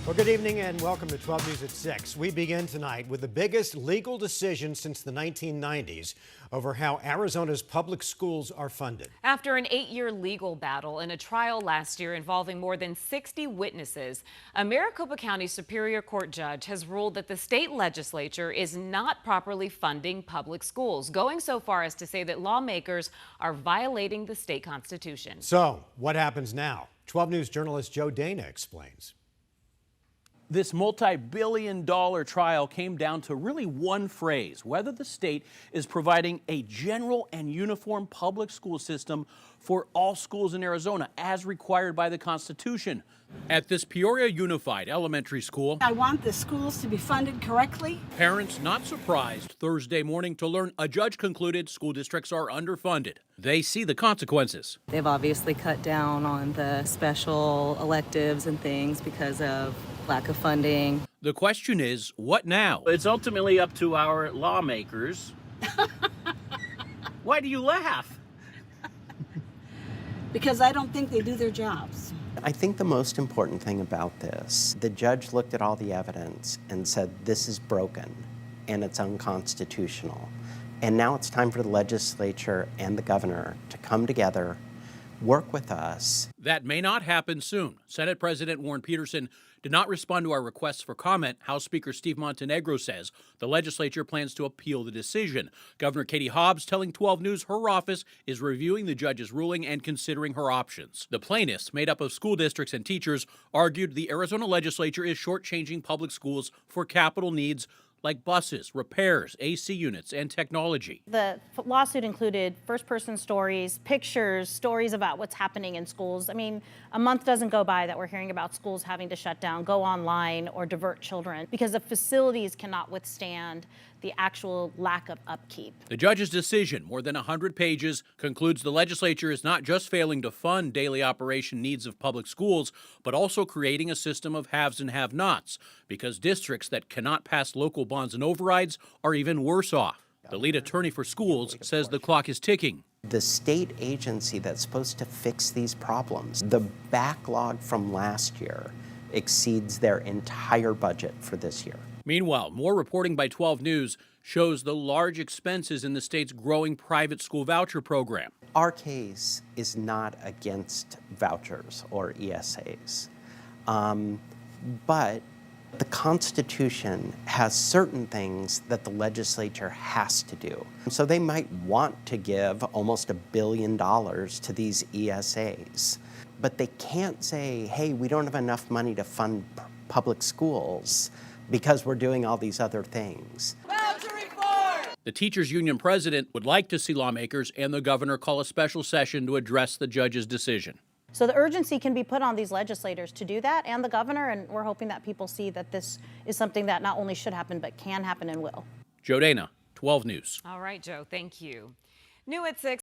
Well, good evening and welcome to 12 News at 6. We begin tonight with the biggest legal decision since the 1990s over how Arizona's public schools are funded. After an 8-year legal battle in a trial last year involving more than 60 witnesses, a Maricopa County Superior Court judge has ruled that the state legislature is not properly funding public schools, going so far as to say that lawmakers are violating the state constitution. So, what happens now? 12 News journalist Joe Dana explains. This multi-billion-dollar trial came down to really one phrase: whether the state is providing a general and uniform public school system for all schools in Arizona as required by the Constitution. At this Peoria Unified Elementary School, I want the schools to be funded correctly. Parents not surprised Thursday morning to learn a judge concluded school districts are underfunded. They see the consequences. They've obviously cut down on the special electives and things because of lack of funding. The question is, what now? It's ultimately up to our lawmakers. Why do you laugh? Because I don't think they do their jobs. I think the most important thing about this, the judge looked at all the evidence and said this is broken and it's unconstitutional. And now it's time for the legislature and the governor to come together, work with us. That may not happen soon. Senate President Warren Peterson did not respond to our requests for comment. House Speaker Steve Montenegro says the legislature plans to appeal the decision. Governor Katie Hobbs telling 12 News her office is reviewing the judge's ruling and considering her options. The plaintiffs, made up of school districts and teachers, argued the Arizona legislature is shortchanging public schools for capital needs like buses, repairs, AC units, and technology. The lawsuit included first-person stories, pictures, stories about what's happening in schools. I mean, a month doesn't go by that we're hearing about schools having to shut down, go online, or divert children because the facilities cannot withstand the actual lack of upkeep. The judge's decision, more than 100 pages, concludes the legislature is not just failing to fund daily operation needs of public schools, but also creating a system of haves and have-nots, because districts that cannot pass local bonds and overrides are even worse off. The lead attorney for schools says the clock is ticking. The state agency that's supposed to fix these problems, the backlog from last year exceeds their entire budget for this year. Meanwhile, more reporting by 12 News shows the large expenses in the state's growing private school voucher program. Our case is not against vouchers or ESAs, but the Constitution has certain things that the legislature has to do. So they might want to give almost $1 billion to these ESAs, but they can't say, hey, we don't have enough money to fund public schools because we're doing all these other things. The teachers union president would like to see lawmakers and the governor call a special session to address the judge's decision. So the urgency can be put on these legislators to do that, and the governor, and we're hoping that people see that this is something that not only should happen, but can happen and will. Joe Dana, 12 News. All right, Joe, thank you. New at 6.